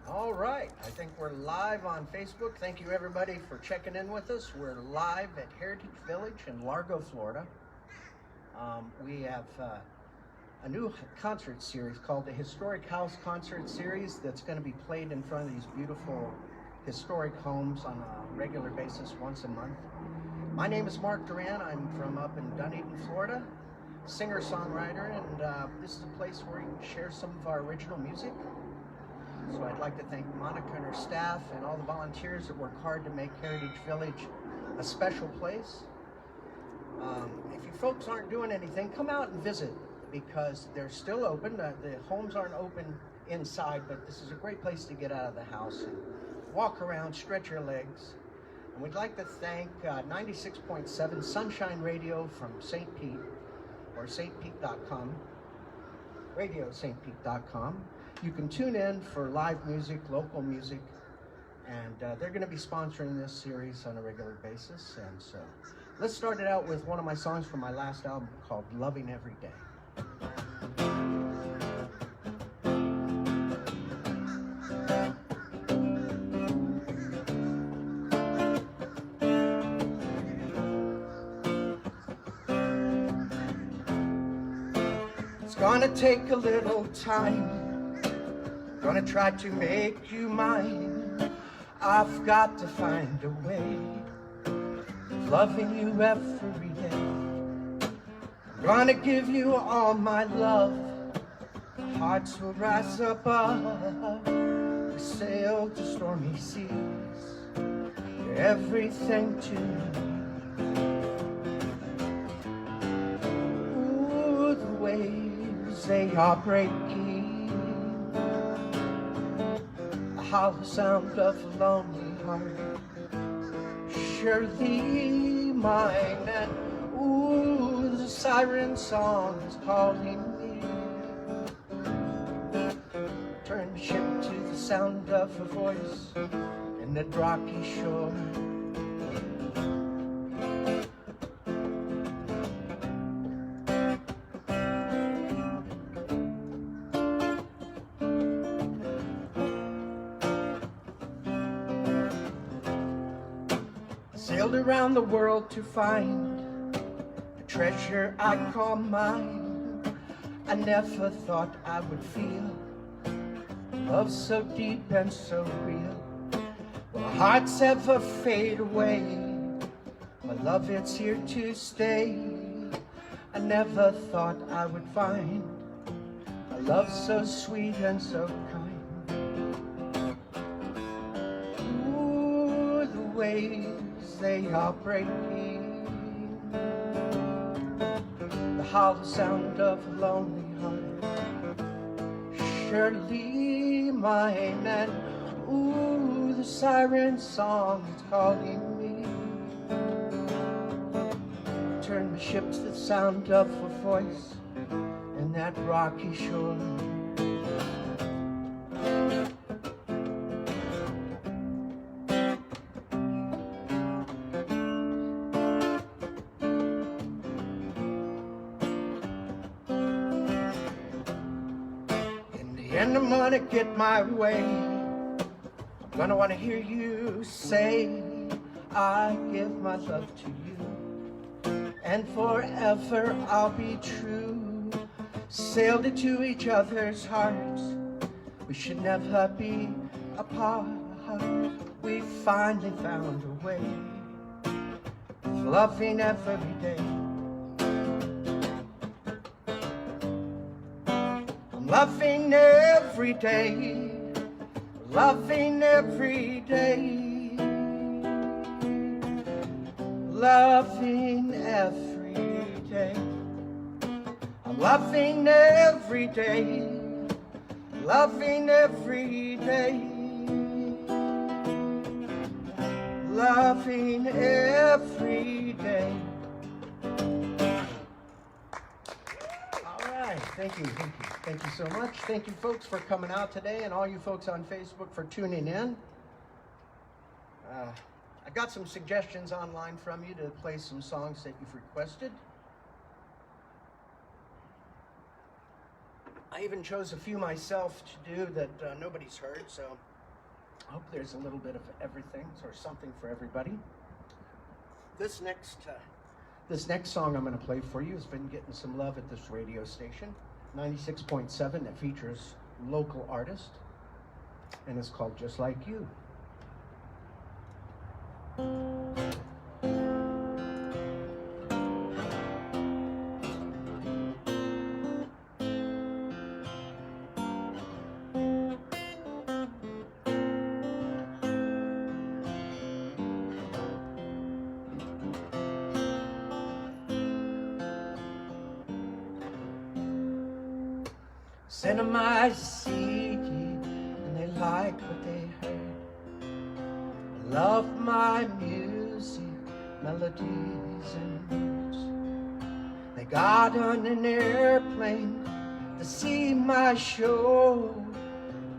All right, I think we're live on Facebook. Thank you everybody for checking in with us. We're live at Heritage Village in Largo, Florida. We have a new concert series called the Historic House Concert Series that's going to be played in front of these beautiful historic homes on a regular basis once a month. My name is Mark Duran. I'm from up in Dunedin, Florida, singer-songwriter, and this is a place where you can share some of our original music. So I'd like to thank Monica and her staff and all the volunteers that work hard to make Heritage Village a special place. If you folks aren't doing anything, come out and visit because they're still open. The homes aren't open inside, but this is a great place to get out of the house and walk around, stretch your legs. And we'd like to thank 96.7 Sunshine Radio from St. Pete, or stpete.com, radio.stpete.com. You can tune in for live music, local music, and they're going to be sponsoring this series on a regular basis. And so let's start it out with one of my songs from my last album called Loving Every Day. It's gonna take a little time. Gonna try to make you mine. I've got to find a way of loving you every day. I'm gonna give you all my love. Our hearts will rise above. We sail to stormy seas. You're everything to me. Ooh, the waves, they are breaking. How the sound of a lonely heart, surely mine. And ooh, the siren song is calling me. Turn the ship to the sound of a voice in that rocky shore. Sailed around the world to find a treasure I call mine. I never thought I would feel love so deep and so real. Will our hearts ever fade away? My love, it's here to stay. I never thought I would find a love so sweet and so kind. Ooh, the waves, they are breaking. The hollow sound of a lonely heart, surely mine. And ooh, the siren song is calling me. Turn the ship to the sound of a voice in that rocky shore. And I'm gonna get my way. I'm gonna wanna hear you say, I give my love to you, and forever I'll be true. Sailed into each other's hearts, we should never be apart. We finally found a way of loving every day. Loving every day, loving every day, loving every day. I'm loving every day, loving every day, loving every day. All right, thank you. Thank you so much. Thank you folks for coming out today, and all you folks on Facebook for tuning in. I got some suggestions online from you to play some songs that you've requested. I even chose a few myself to do that nobody's heard, so I hope there's a little bit of everything or something for everybody. This next song I'm going to play for you has been getting some love at this radio station, 96.7. That features local artists, and it's called Just Like You. Sent them my CD, and they liked what they heard. Love my music, melodies and words. They got on an airplane to see my show,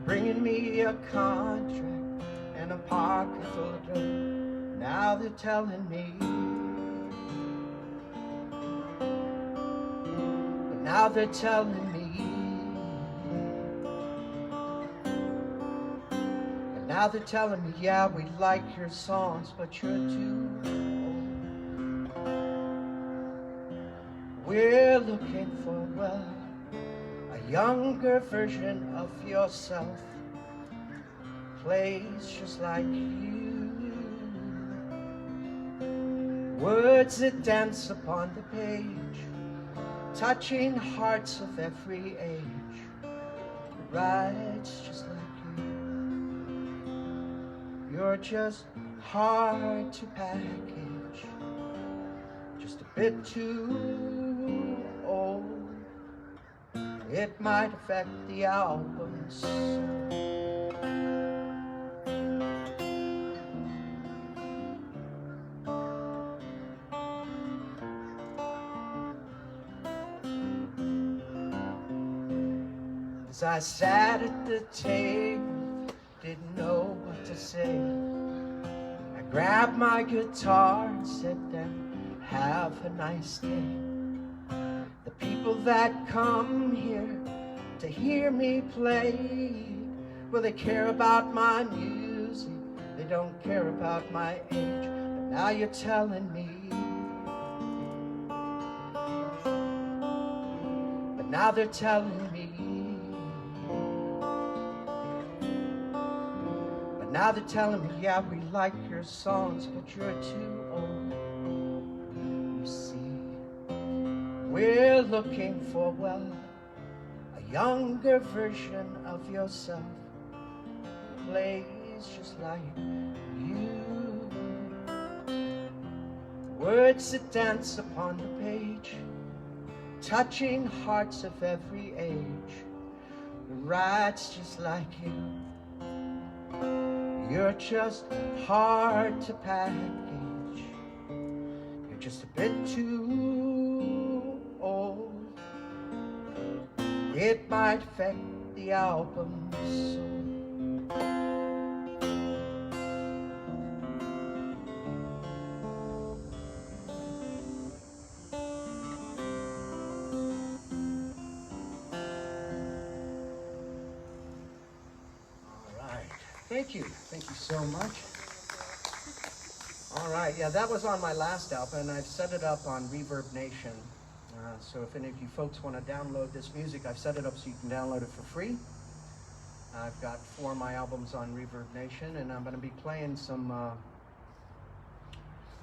bringing me a contract and a pocket full of dough. Now they're telling me, but now they're telling me, now they're telling me, yeah, we like your songs, but you're too old. We're looking for, well, a younger version of yourself, plays just like you. Words that dance upon the page, touching hearts of every age, writes just like you're just hard to package, just a bit too old. It might affect the album's soul. As I sat at the table, didn't know what to say, I grabbed my guitar and said, then have a nice day. The people that come here to hear me play, well, they care about my music, they don't care about my age. But now you're telling me, but now they're telling me, now they're telling me, yeah, we like your songs, but you're too old. You see, we're looking for, well, a younger version of yourself, plays just like you. Words that dance upon the page, touching hearts of every age, writes just like you. You're just hard to package, you're just a bit too old. It might affect the album's soul. Thank you so much. All right, yeah, that was on my last album, and I've set it up on Reverb Nation. So if any of you folks want to download this music, I've set it up so you can download it for free. I've got 4 of my albums on Reverb Nation, and I'm going to be playing some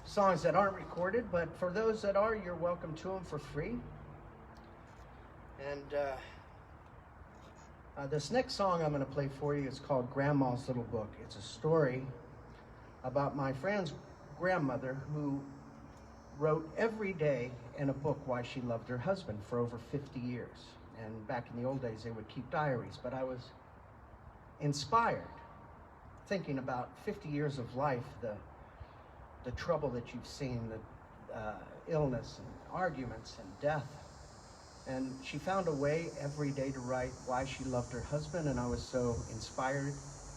songs that aren't recorded, but for those that are, you're welcome to them for free. And this next song I'm going to play for you is called Grandma's Little Book. It's a story about my friend's grandmother who wrote every day in a book why she loved her husband for over 50 years. And back in the old days, they would keep diaries. But I was inspired thinking about 50 years of life, the trouble that you've seen, the illness and arguments and death. And she found a way every day to write why she loved her husband, and I was so inspired,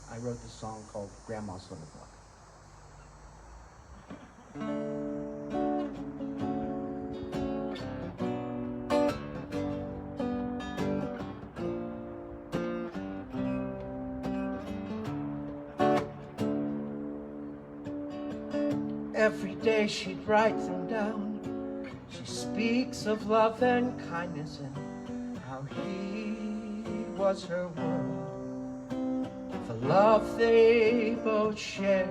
I wrote this song called Grandma's Little Book. Every day she'd write them down. She speaks of love and kindness and how he was her world. The love they both shared,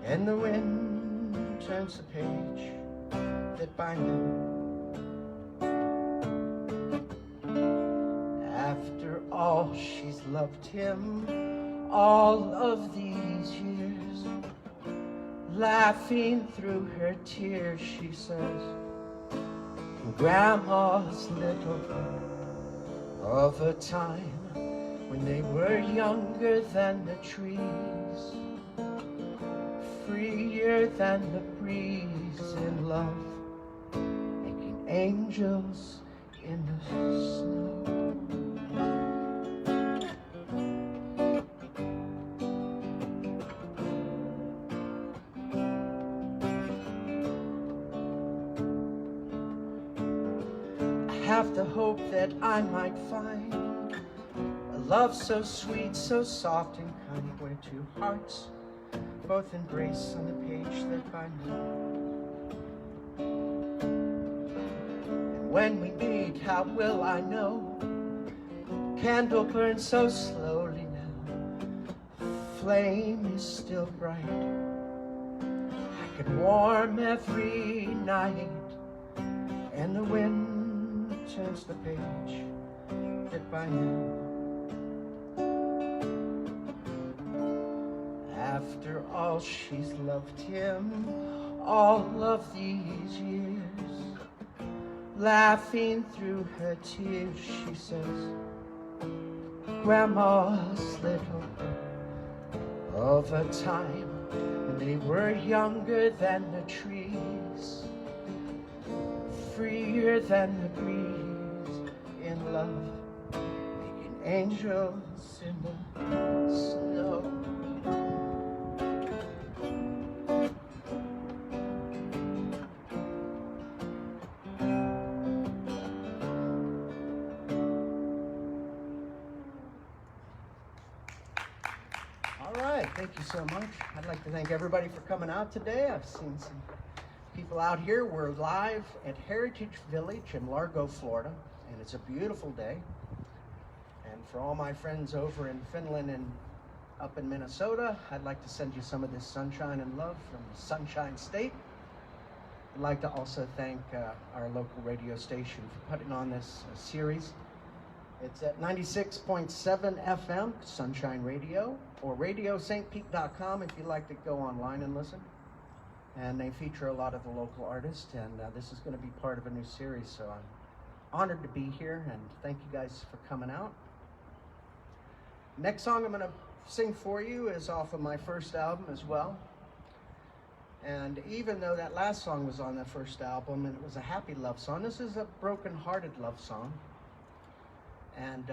and the wind turns the page that binds them. After all, she's loved him all of these years. Laughing through her tears, she says, Grandma's little book of a time when they were younger than the trees, freer than the breeze, in love, making angels in the snow. Have the hope that I might find a love so sweet, so soft and kind, where two hearts both embrace on the page that binds them. And when we meet, how will I know? Candle burns so slowly now, flame is still bright. I can warm every night, and the wind turns the page that by now. After all, she's loved him all of these years. Laughing through her tears, she says, Grandma's little book of a time when they were younger than the trees, freer than the breeze, in love, making angels in the snow. All right, thank you so much. I'd like to thank everybody for coming out today. I've seen some people out here. We're live at Heritage Village in Largo, Florida, and it's a beautiful day. And for all my friends over in Finland and up in Minnesota, I'd like to send you some of this sunshine and love from the Sunshine State. I'd like to also thank our local radio station for putting on this series. It's at 96.7 FM, Sunshine Radio, or RadioSt.Pete.com if you'd like to go online and listen. And they feature a lot of the local artists, and this is going to be part of a new series, so I'm honored to be here, and thank you guys for coming out. Next song I'm going to sing for you is off of my first album as well. And even though that last song was on the first album and it was a happy love song, this is a broken-hearted love song. And,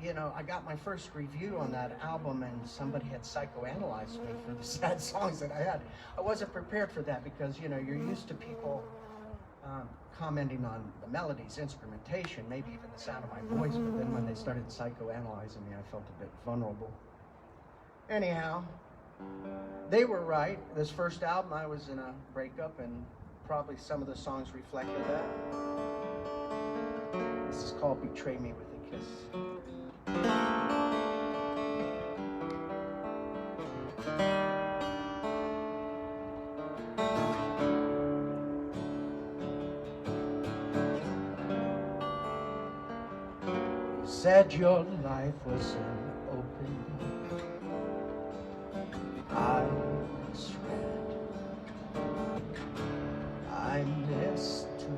you know, I got my first review on that album and somebody had psychoanalyzed me for the sad songs that I had. I wasn't prepared for that because, you know, you're used to people commenting on the melodies, instrumentation, maybe even the sound of my voice, but then when they started psychoanalyzing me, I felt a bit vulnerable. Anyhow, they were right. This first album, I was in a breakup, and probably some of the songs reflected that. This is called Betray Me with a Kiss. You said your life was an open book. I misread. I mistook.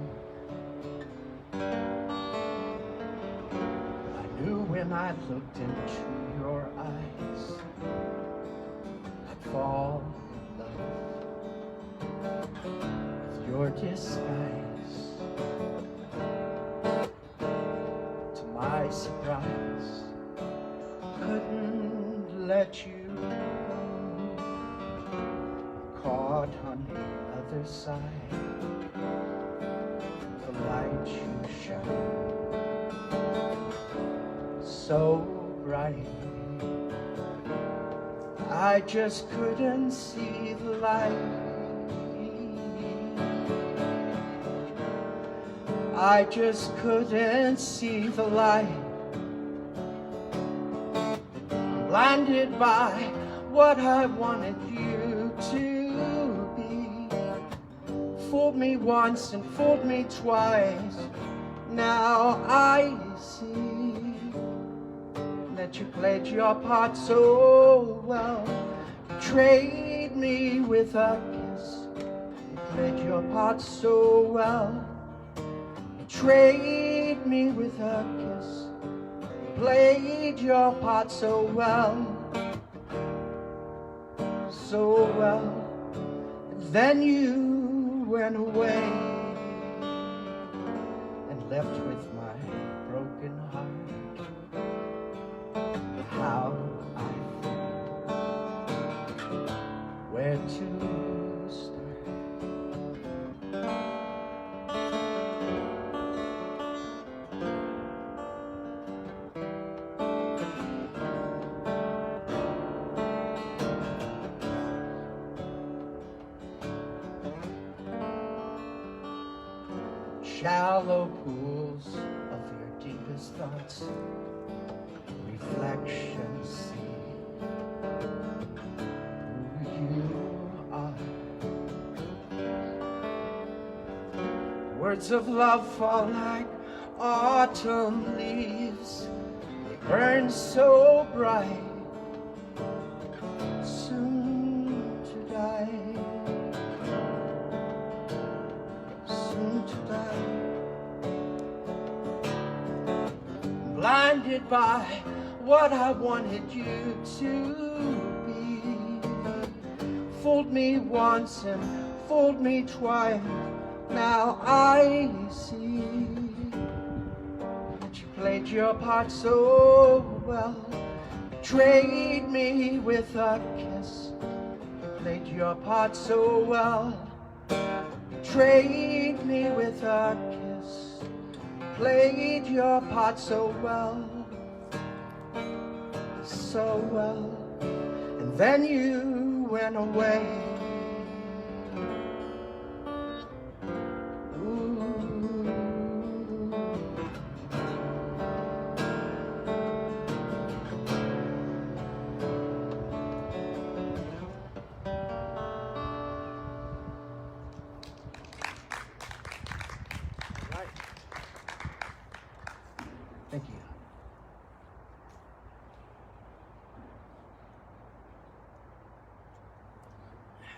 When I looked into your eyes, I'd fall in love with your disguise. To my surprise, couldn't let you go. Caught on the other side, the light you shine so bright, I just couldn't see the light. I just couldn't see the light. Blinded by what I wanted you to be. Fooled me once and fooled me twice. Now I see that you played your part so well. Betrayed me with a kiss. You played your part so well. Betrayed me with a kiss. Played your part so well, so well. And then you went away and left with my broken heart. How I feel, where to start. Shallow pools of your deepest thoughts, reflections see who you are. Words of love fall like autumn leaves. They burn so bright, soon to die. Blinded by what I wanted you to be. Fooled me once and fooled me twice. Now I see that you played your part so well. Betrayed me with a kiss. You played your part so well. Betrayed me with a kiss. Played your part so well, so well. And then you went away. Thank you.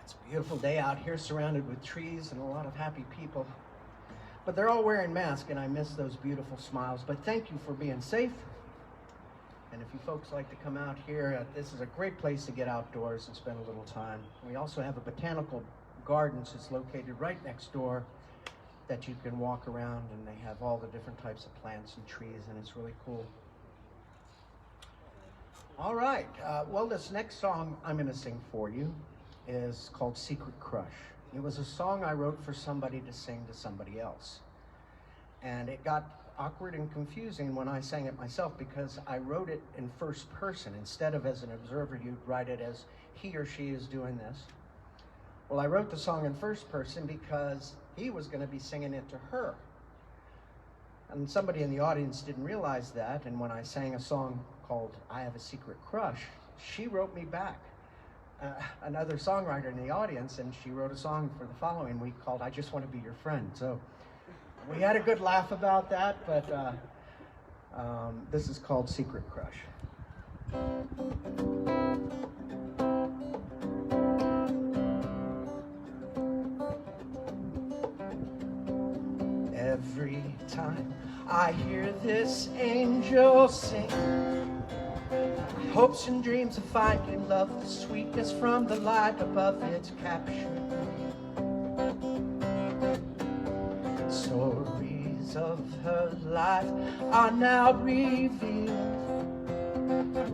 It's a beautiful day out here, surrounded with trees and a lot of happy people. But they're all wearing masks, and I miss those beautiful smiles. But thank you for being safe. And if you folks like to come out here, this is a great place to get outdoors and spend a little time. We also have a botanical gardens that's located right next door that you can walk around, and they have all the different types of plants and trees, and it's really cool. All right, well, this next song I'm gonna sing for you is called Secret Crush. It was a song I wrote for somebody to sing to somebody else. And it got awkward and confusing when I sang it myself because I wrote it in first person. Instead of as an observer, you'd write it as he or she is doing this. Well, I wrote the song in first person because he was going to be singing it to her. And somebody in the audience didn't realize that, and when I sang a song called I Have a Secret Crush, she wrote me back. Another songwriter in the audience, and she wrote a song for the following week called I Just Want to Be Your Friend. So we had a good laugh about that, but this is called Secret Crush. Every time I hear this angel sing, hopes and dreams of finding love, the sweetness from the light above it's captured. Stories of her life are now revealed.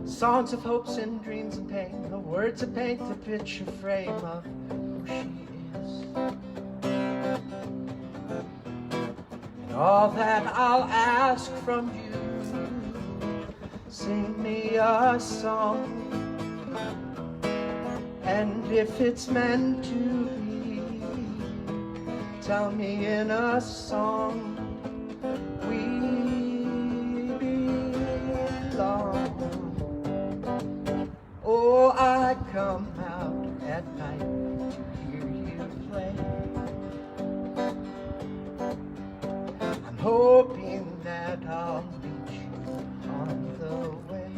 Songs of hopes and dreams and pain, the words that paint the picture frame of who she is. And all that I'll ask from you, sing me a song. And if it's meant to be, tell me in a song. long. Oh, I come out at night to hear you play. I'm hoping that I'll meet you on the way.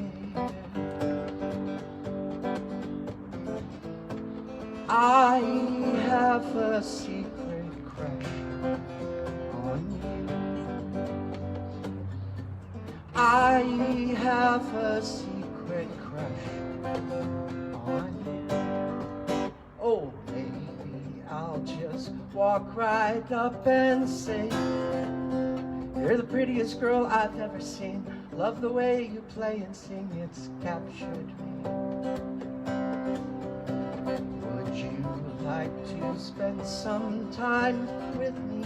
I have a secret crush on you. I have a secret crush on you. Oh, maybe I'll just walk right up and say, you're the prettiest girl I've ever seen. Love the way you play and sing, it's captured me. Would you like to spend some time with me?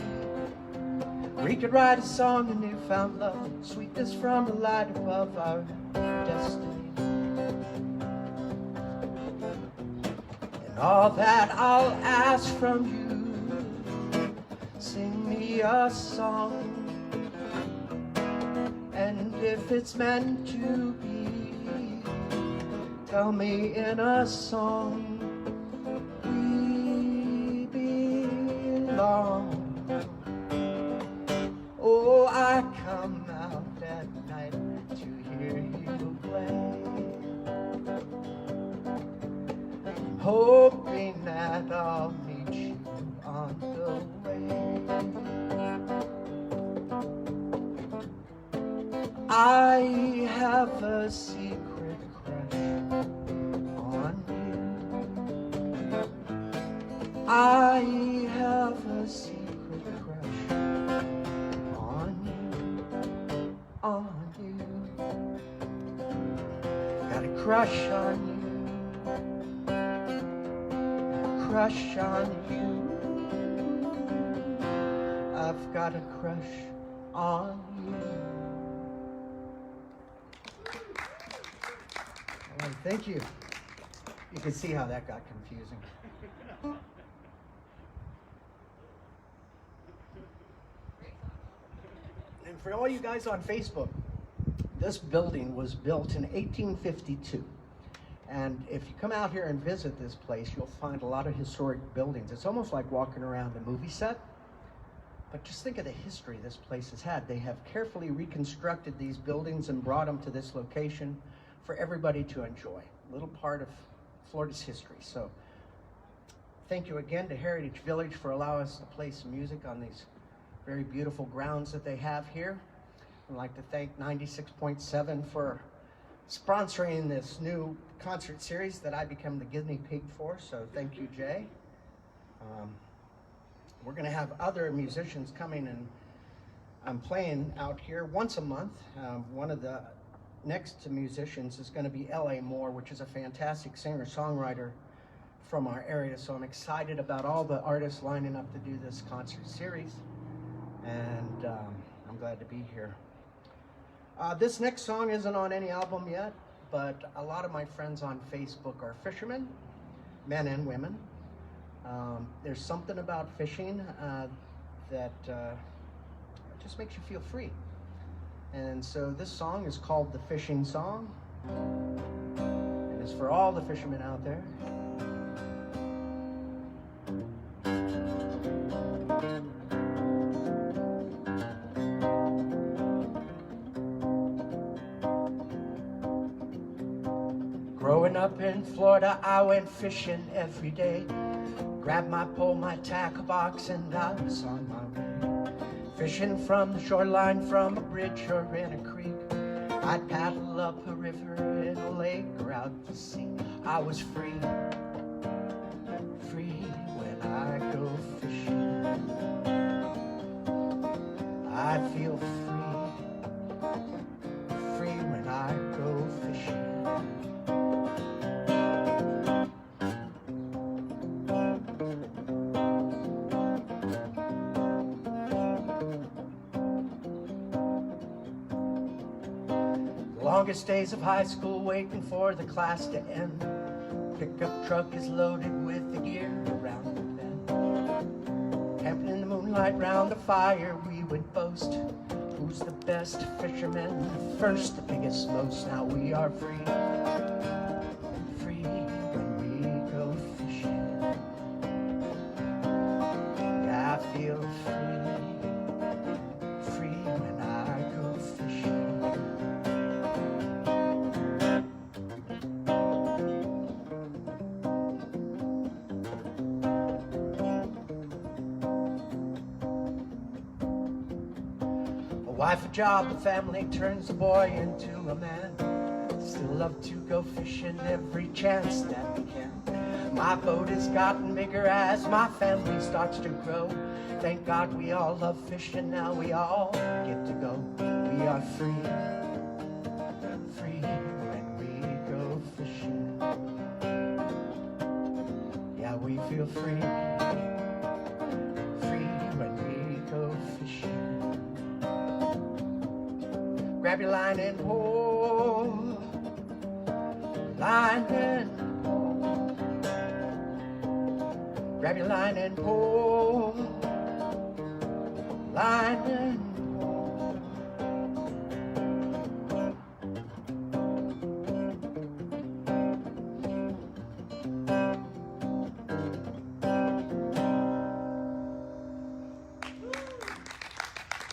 We could write a song of newfound love, sweetness from the light above our destiny. And all that I'll ask from you, sing me a song. And if it's meant to be, tell me in a song. We belong. Oh, I come out at night to hear you play. I'm hoping that I'll meet you on the way. I have a secret crush on you. I have a secret crush on you. Got a crush on you. Crush on you. I've got a crush on you. All right, thank you. You can see how that got confusing. And for all you guys on Facebook, this building was built in 1852. And if you come out here and visit this place, you'll find a lot of historic buildings. It's almost like walking around a movie set. But just think of the history this place has had. They have carefully reconstructed these buildings and brought them to this location for everybody to enjoy. A little part of Florida's history. So thank you again to Heritage Village for allowing us to play some music on these very beautiful grounds that they have here. I'd like to thank 96.7 for sponsoring this new concert series that I become the guinea pig for. So thank you, Jay. We're going to have other musicians coming, and I'm playing out here once a month. One of the next musicians is going to be L.A. Moore, which is a fantastic singer-songwriter from our area. So I'm excited about all the artists lining up to do this concert series, and I'm glad to be here. This next song isn't on any album yet, but a lot of my friends on Facebook are fishermen, men and women. There's something about fishing that just makes you feel free. And so this song is called The Fishing Song. And it's for all the fishermen out there. Growing up in Florida, I went fishing every day. Grabbed my pole, my tackle box, and I was on my way. Fishing from the shoreline, from a bridge or in a creek. I'd paddle up a river, in a lake, or out to sea. I was free, free when I go fishing. I feel free, free when I go fishing. Longest days of high school, waiting for the class to end. Pickup truck is loaded with the gear around the bend. Camping in the moonlight round the fire, we would boast. Who's the best fisherman? The first, the biggest, most. Now we are free. Free when we go fishing. Yeah, I feel free. Free when I go fishing. Wife, a job, a family turns a boy into a man. Still love to go fishing every chance that we can. My boat has gotten bigger as my family starts to grow. Thank God we all love fishing, now we all get to go. We are free, free when we go fishing. Yeah, we feel free, free when we go fishing. Grab your line and pull, line and pull. Grab your line and pull, line and pull.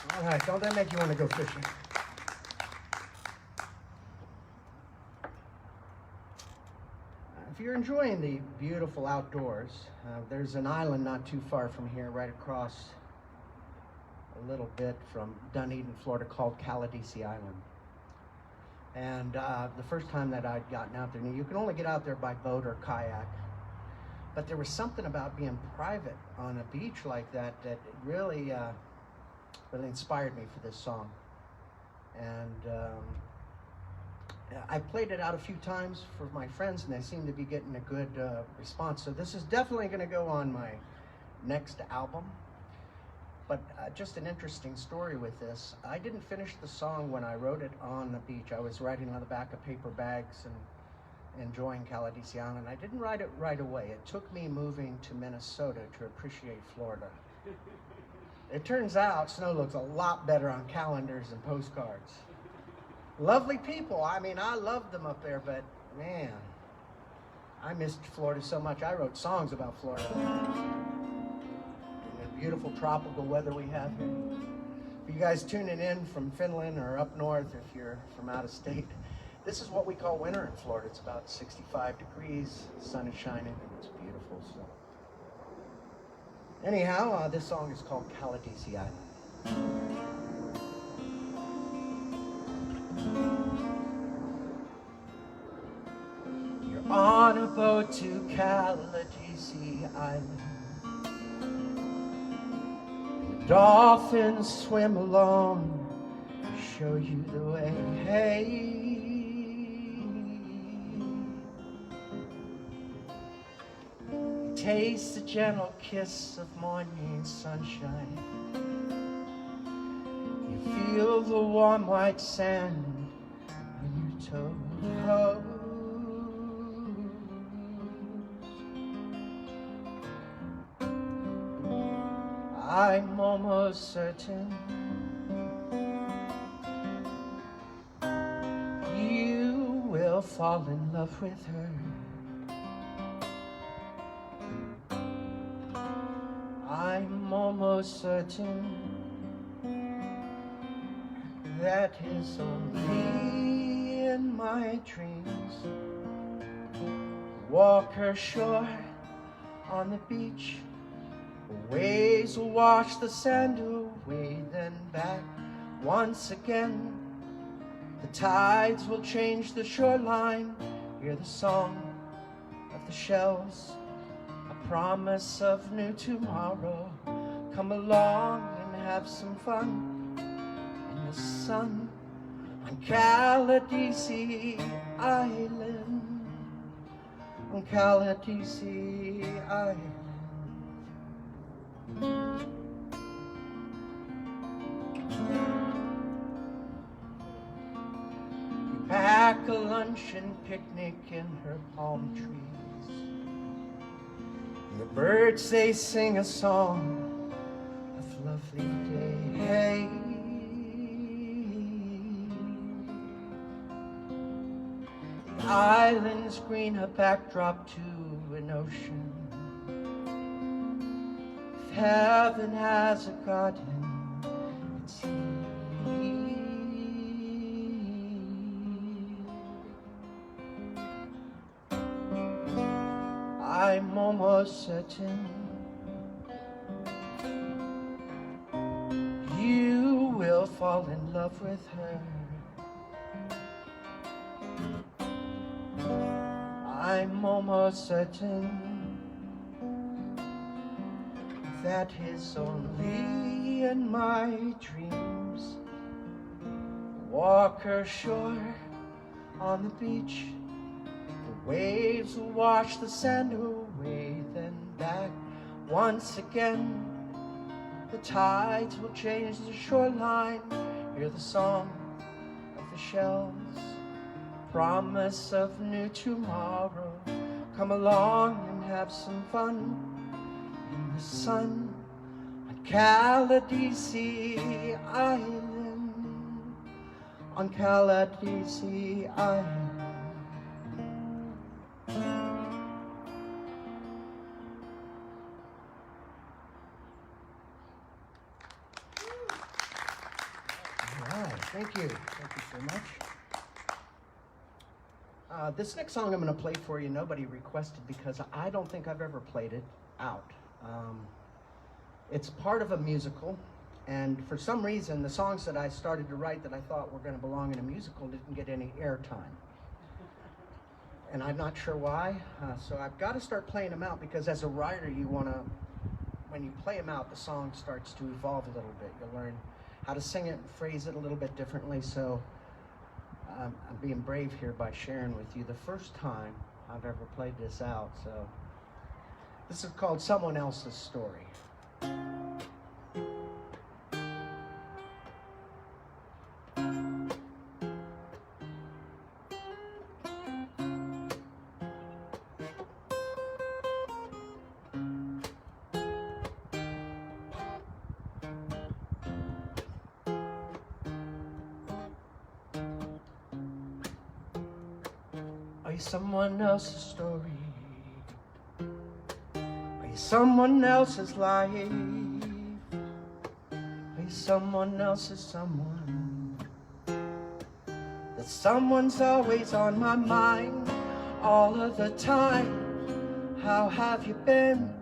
All right, don't that make you want to go fishing? If you're enjoying the beautiful outdoors, there's an island not too far from here, right across a little bit from Dunedin, Florida, called Caladesi Island. And the first time that I'd gotten out there, you can only get out there by boat or kayak, but there was something about being private on a beach like that that really, really inspired me for this song. And I played it out a few times for my friends, and they seem to be getting a good response. So this is definitely going to go on my next album. But just an interesting story with this. I didn't finish the song when I wrote it on the beach. I was writing on the back of paper bags and enjoying Caladesi Island. I didn't write it right away. It took me moving to Minnesota to appreciate Florida. It turns out snow looks a lot better on calendars and postcards. Lovely people. I mean, I loved them up there, but man, I missed Florida so much. I wrote songs about Florida. And the beautiful tropical weather we have here. For you guys tuning in from Finland or up north, if you're from out of state, this is what we call winter in Florida. It's about 65 degrees, the sun is shining, and it's beautiful. So, anyhow, this song is called Caladesi Island. You're on a boat to Caladesi Island. The dolphins swim along, show you the way. Hey, you taste the gentle kiss of morning sunshine. You feel the warm white sand on your toes. I'm almost certain you will fall in love with her. I'm almost certain that is only in my dreams. Walk ashore on the beach. Waves will wash the sand away, then back once again. The tides will change the shoreline. Hear the song of the shells, a promise of new tomorrow. Come along and have some fun in the sun on Caladesi Island. On Caladesi Island. You pack a luncheon picnic in her palm trees. And the birds, they sing a song of lovely day. Hey, Islands green, a backdrop to an ocean. If heaven has a garden, it's here. I'm almost certain you will fall in love with her. I'm almost certain that is only in my dreams. Walk ashore on the beach, the waves will wash the sand away, then back once again. The tides will change the shoreline, hear the song of the shells, promise of new tomorrow. Come along and have some fun in the sun on Caladesi Island, on Caladesi Island. All right, thank you so much. This next song I'm going to play for you, nobody requested because I don't think I've ever played it out. It's part of a musical, and for some reason, the songs that I started to write that I thought were going to belong in a musical didn't get any airtime. And I'm not sure why, so I've got to start playing them out, because as a writer, you want to, when you play them out, the song starts to evolve a little bit. You'll learn how to sing it and phrase it a little bit differently, so I'm being brave here by sharing with you the first time I've ever played this out. So this is called Someone Else's Story. Are you someone else's story? Are you someone else's life? Are you someone else's someone? That someone's always on my mind all of the time. How have you been?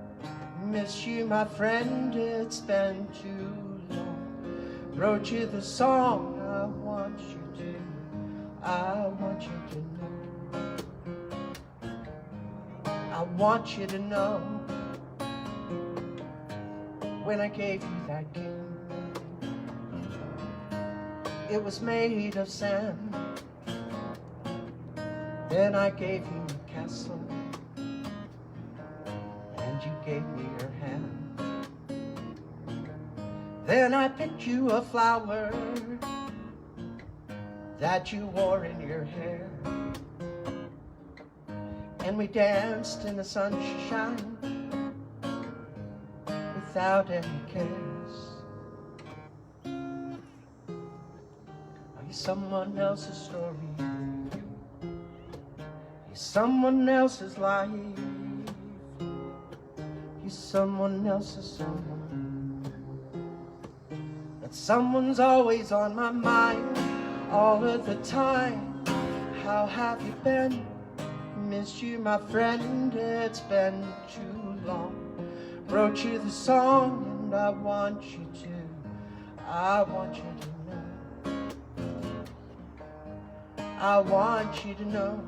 Miss you, my friend, it's been too long. Wrote you the song I want you to know. I want you to know, when I gave you that gift, it was made of sand. Then I gave you a castle, and you gave me your hand. Then I picked you a flower that you wore in your hair, and we danced in the sunshine without any cares. Are you someone else's story? Are you someone else's life? You someone else's someone. That someone's always on my mind all of the time. How have you been? Missed you, my friend, it's been too long. Wrote you the song, and I want you to know. I want you to know.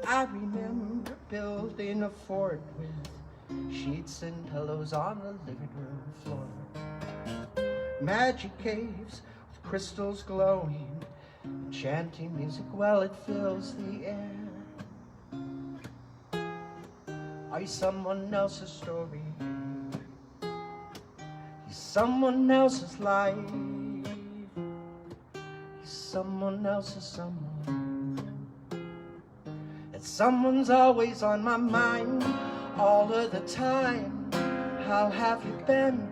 I remember building a fort with sheets and pillows on the living room floor. Magic caves with crystals glowing, chanting music while it fills the air. Are you someone else's story? You someone else's life? You someone else's someone? That someone's always on my mind all of the time. How have you been?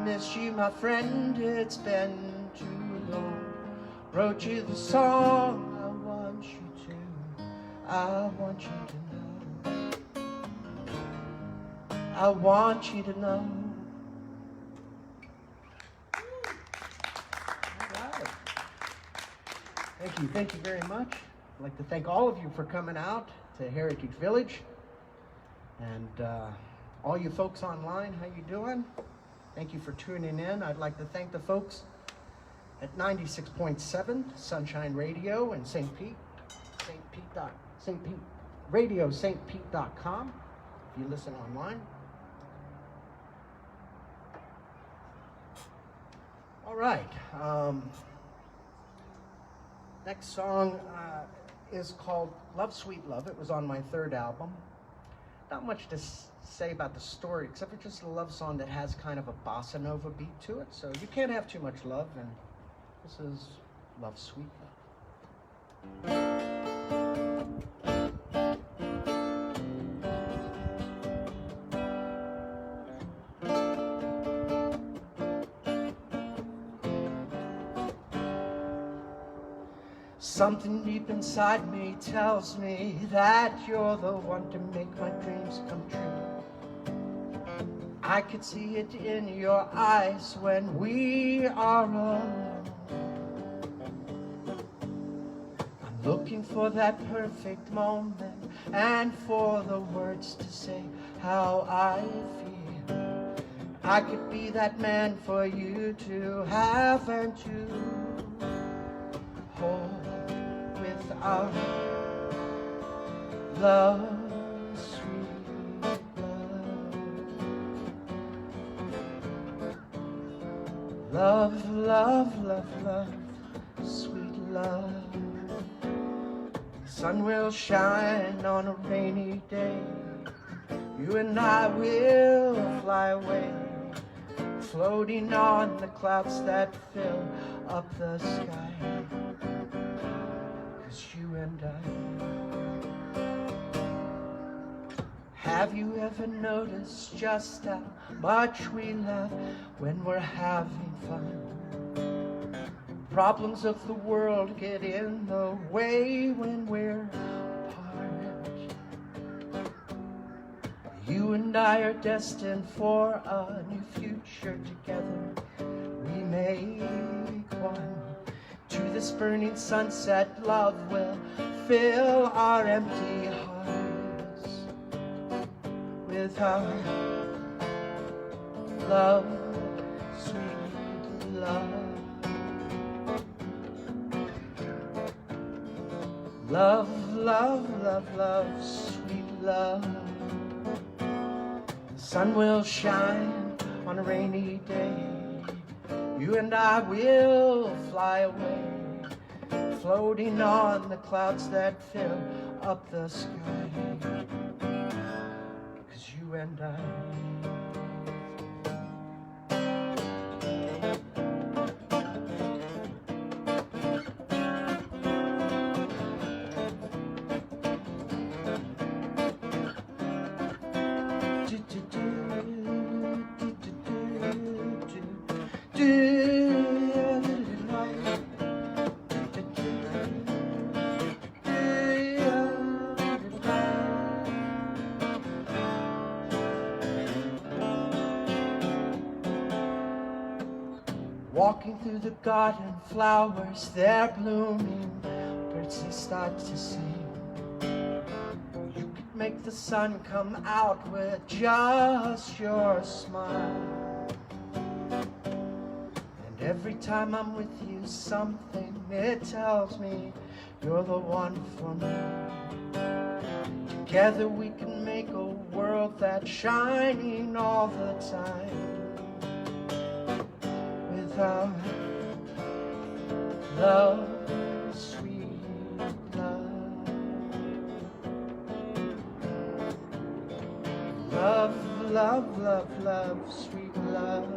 Miss you, my friend, it's been too long. Wrote you the song I I want you to know. I want you to know. All right. Thank you very much. I'd like to thank all of you for coming out to Heritage Village. And all you folks online, how you doing? Thank you for tuning in. I'd like to thank the folks at 96.7 Sunshine Radio in St. Pete, radiostpete.com if you listen online. All right. Next song is called Love Sweet Love. It was on my third album. Not much to say about the story, except it's just a love song that has kind of a bossa nova beat to it. So you can't have too much love, and this is Love Sweet Love. Something deep inside me tells me that you're the one to make my dreams come true. I could see it in your eyes when we are alone. I'm looking for that perfect moment and for the words to say how I feel. I could be that man for you to have and to hold. Our love, sweet love. Love, love, love, love, sweet love. The sun will shine on a rainy day. You and I will fly away, floating on the clouds that fill up the sky. You and I. Have you ever noticed just how much we laugh when we're having fun? Problems of the world get in the way when we're apart. You and I are destined for a new future together. We make one. To this burning sunset, love will fill our empty hearts with our love, sweet love. Love, love, love, love, sweet love. The sun will shine on a rainy day. You and I will fly away, floating on the clouds that fill up the sky. 'Cause you and I. Walking through the garden, flowers they're blooming, birds they start to sing. You could make the sun come out with just your smile. And every time I'm with you, something it tells me you're the one for me. Together we can make a world that's shining all the time. Our love, sweet love. Love, love, love, love, sweet love.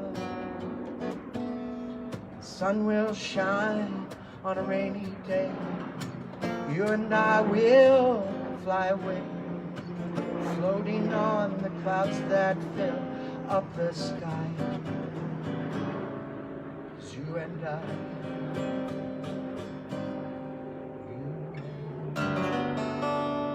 The sun will shine on a rainy day. You and I will fly away, floating on the clouds that fill up the sky. You and I. You and I.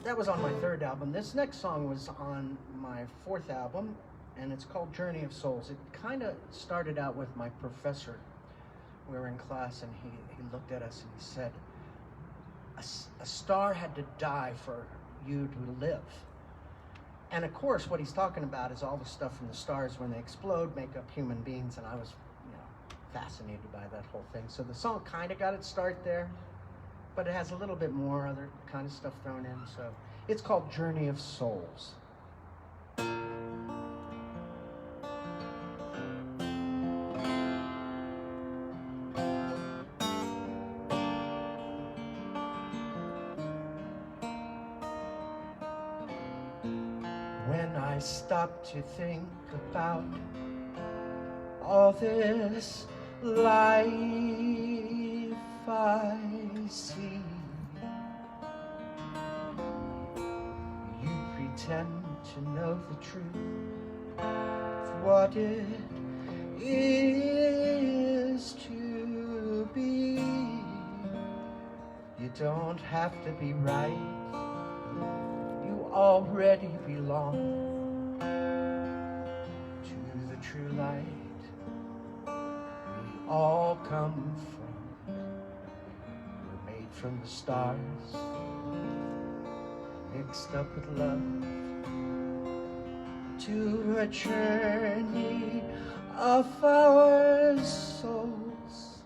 That was on my third album. This next song was on my fourth album, and it's called Journey of Souls. It kind of started out with my professor. We were in class, and he looked at us and he said, a star had to die for you to live. And of course, what he's talking about is all the stuff from the stars when they explode, make up human beings, and I was, fascinated by that whole thing. So the song kind of got its start there, but it has a little bit more other kind of stuff thrown in. So it's called Journey of Souls. When I stop to think about all this life I see, you pretend to know the truth of what it is to be. You don't have to be right, you already belong to the true light we all come from. We're made from the stars, mixed up with love, to a journey of our souls.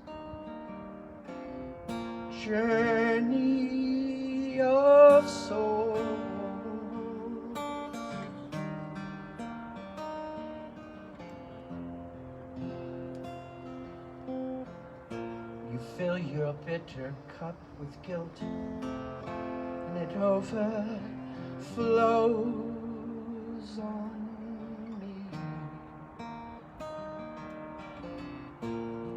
Journey of souls. You fill your bitter cup with guilt, and it overflows on me.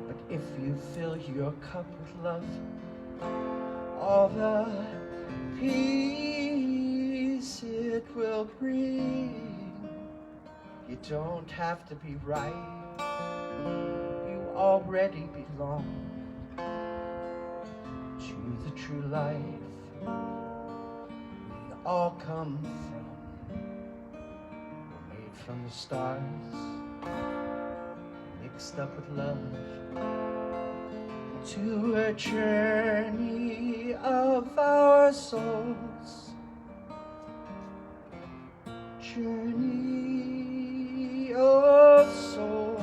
But if you fill your cup with love, all the peace it will bring. You don't have to be right, you already belong to the true life we all come from. We're made from the stars, mixed up with love, to a journey of our souls. Journey of souls.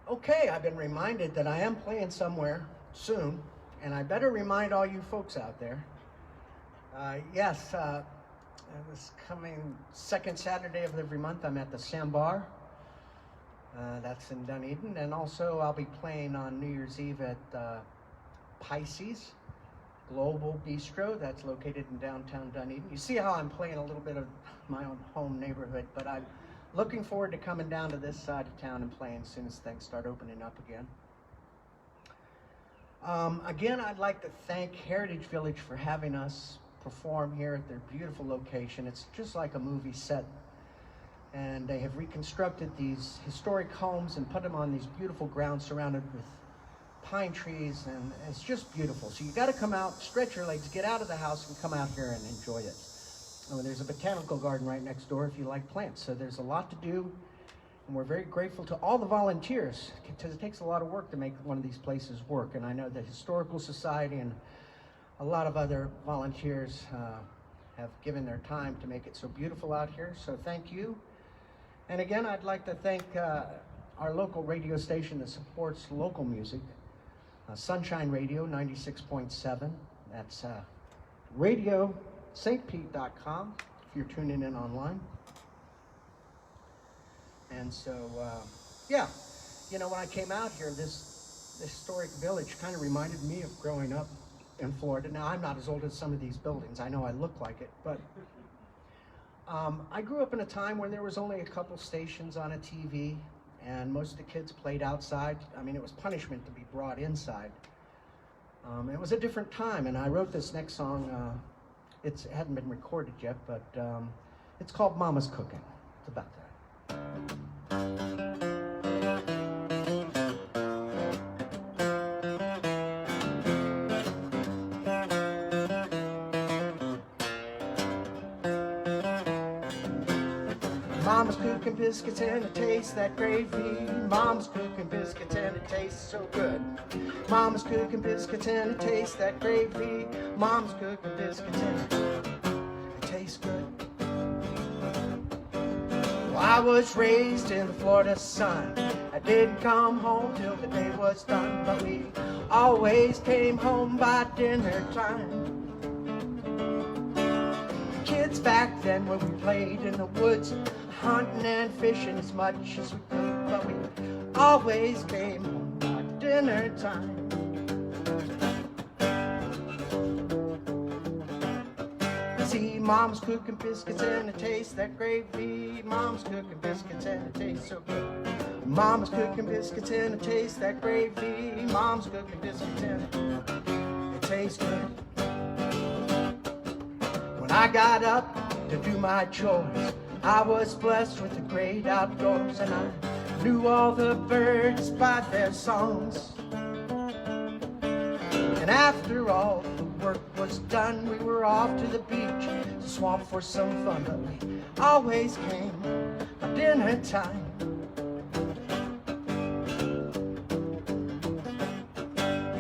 Okay, I've been reminded that I am playing somewhere soon, and I better remind all you folks out there. Yes, this coming second Saturday of every month, I'm at the Sambar. That's in Dunedin, and also I'll be playing on New Year's Eve at Pisces Global Bistro. That's located in downtown Dunedin. You see how I'm playing a little bit of my own home neighborhood, but I'm looking forward to coming down to this side of town and playing as soon as things start opening up again. Again, I'd like to thank Heritage Village for having us perform here at their beautiful location. It's just like a movie set. And they have reconstructed these historic homes and put them on these beautiful grounds surrounded with pine trees, and it's just beautiful. So you got to come out, stretch your legs, get out of the house and come out here and enjoy it. There's a botanical garden right next door if you like plants. So there's a lot to do, and we're very grateful to all the volunteers, because it takes a lot of work to make one of these places work. And I know the Historical Society and a lot of other volunteers have given their time to make it so beautiful out here. So thank you. And again, I'd like to thank our local radio station that supports local music, Sunshine Radio 96.7. That's RadioSt.Pete.com if you're tuning in online. And so, yeah, you know, when I came out here, this historic village kind of reminded me of growing up in Florida. Now, I'm not as old as some of these buildings. I know I look like it, but I grew up in a time when there was only a couple stations on a TV, and most of the kids played outside. I mean, it was punishment to be brought inside. It was a different time, and I wrote this next song. It hadn't been recorded yet, but it's called Mama's Cooking. It's about that. Mama's cooking biscuits and it tastes that gravy. Mama's cooking biscuits and it tastes so good. Mama's cooking biscuits and it tastes that gravy. Mama's cooking biscuits and it tastes good. Well, I was raised in the Florida sun. I didn't come home till the day was done, but we always came home by dinner time. Kids back then when we played in the woods, hunting and fishing as much as we could, but we always came home by dinner time. See, Mom's cooking biscuits and it tastes that gravy. Mom's cooking biscuits and it tastes so good. Mama's cooking biscuits and it tastes that gravy. Mom's cooking biscuits and it tastes good. When I got up to do my chores, I was blessed with the great outdoors, and I knew all the birds by their songs. And after all the work was done, we were off to the beach, the swamp for some fun, but we always came by dinner time.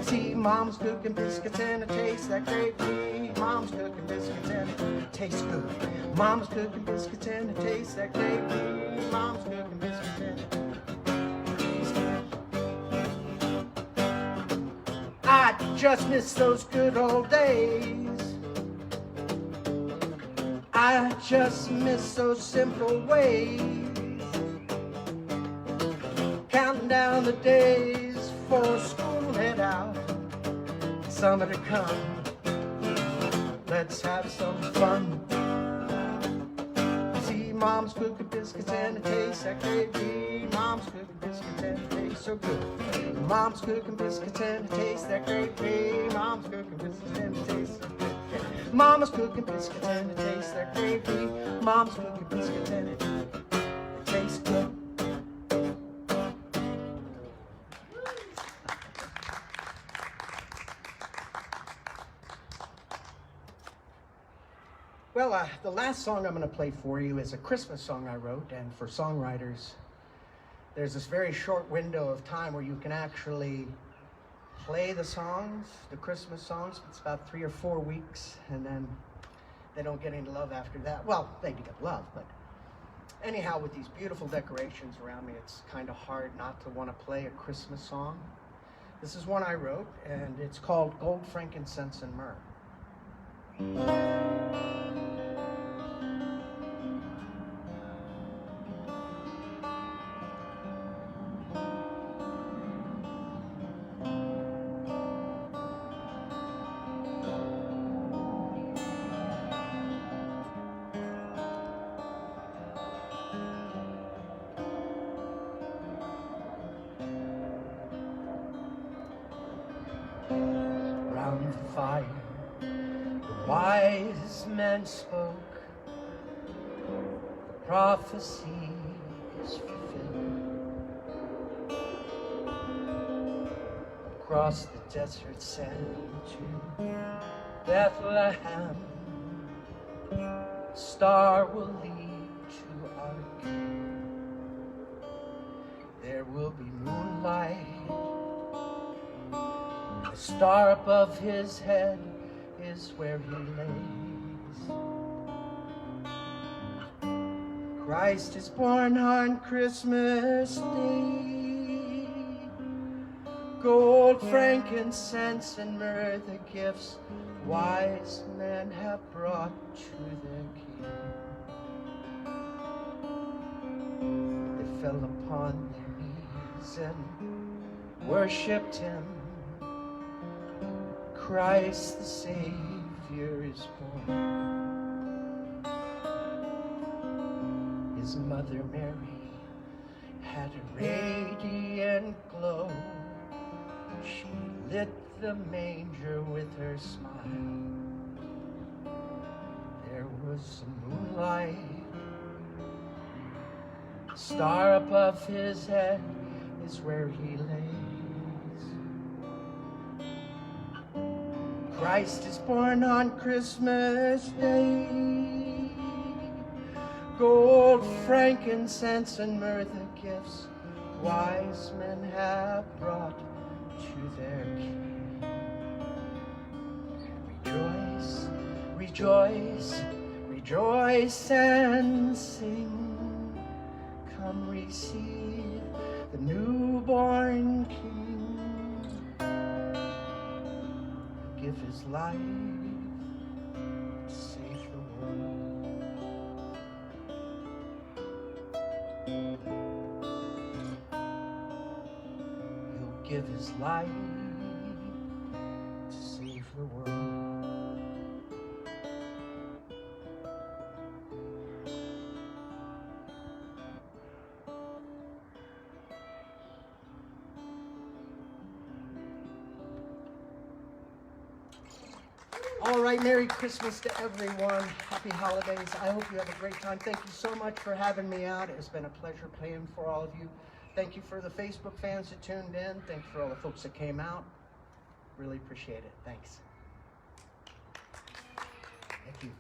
See, Mom's cooking biscuits and it tastes that gravy. Mom's cooking biscuits and it tastes good. Mom's cooking biscuits and it tastes that gravy. Mom's cooking biscuits and it tastes good. I just miss those good old days. I just miss those simple ways. Counting down the days for school head out. Summer to come. Let's have some fun. See, Mom's cooking biscuits and it tastes that gravy. Mom's cooking biscuits and it tastes so good. Mom's cooking biscuits and it tastes that gravy. Mom's cooking biscuits and it tastes so good. Mama's cooking biscuits and it tastes that gravy. Mom's cooking biscuits and it tastes good. Well, the last song I'm going to play for you is a Christmas song I wrote, and for songwriters, there's this very short window of time where you can actually play the songs, the Christmas songs. It's about 3 or 4 weeks, and then they don't get any love after that. Well, they do get love, but anyhow, with these beautiful decorations around me, it's kind of hard not to want to play a Christmas song. This is one I wrote, and it's called Gold, Frankincense, and Myrrh. Round the fire, the wise men spoke, the prophecies fulfilled. Across the desert sand to Bethlehem, the star will lead to our King. There will be moonlight. The star above his head is where he lays. Christ is born on Christmas Day. Gold, frankincense, and myrrh, the gifts wise men have brought to their King. The fell upon their knees and worshipped him. Christ the Savior is born. His mother Mary had a radiant glow. She lit the manger with her smile. There was some moonlight. A star above his head is where he lays. Christ is born on Christmas Day. Gold, frankincense, and myrrh the gifts wise men have brought to their King. Rejoice, rejoice, rejoice and sing. Come receive the newborn King. Give his life to save the world. He'll give his life to save the world. All right, Merry Christmas to everyone. Happy holidays. I hope you have a great time. Thank you so much for having me out. It's been a pleasure playing for all of you. Thank you for the Facebook fans that tuned in. Thank you for all the folks that came out. Really appreciate it. Thanks. Thank you.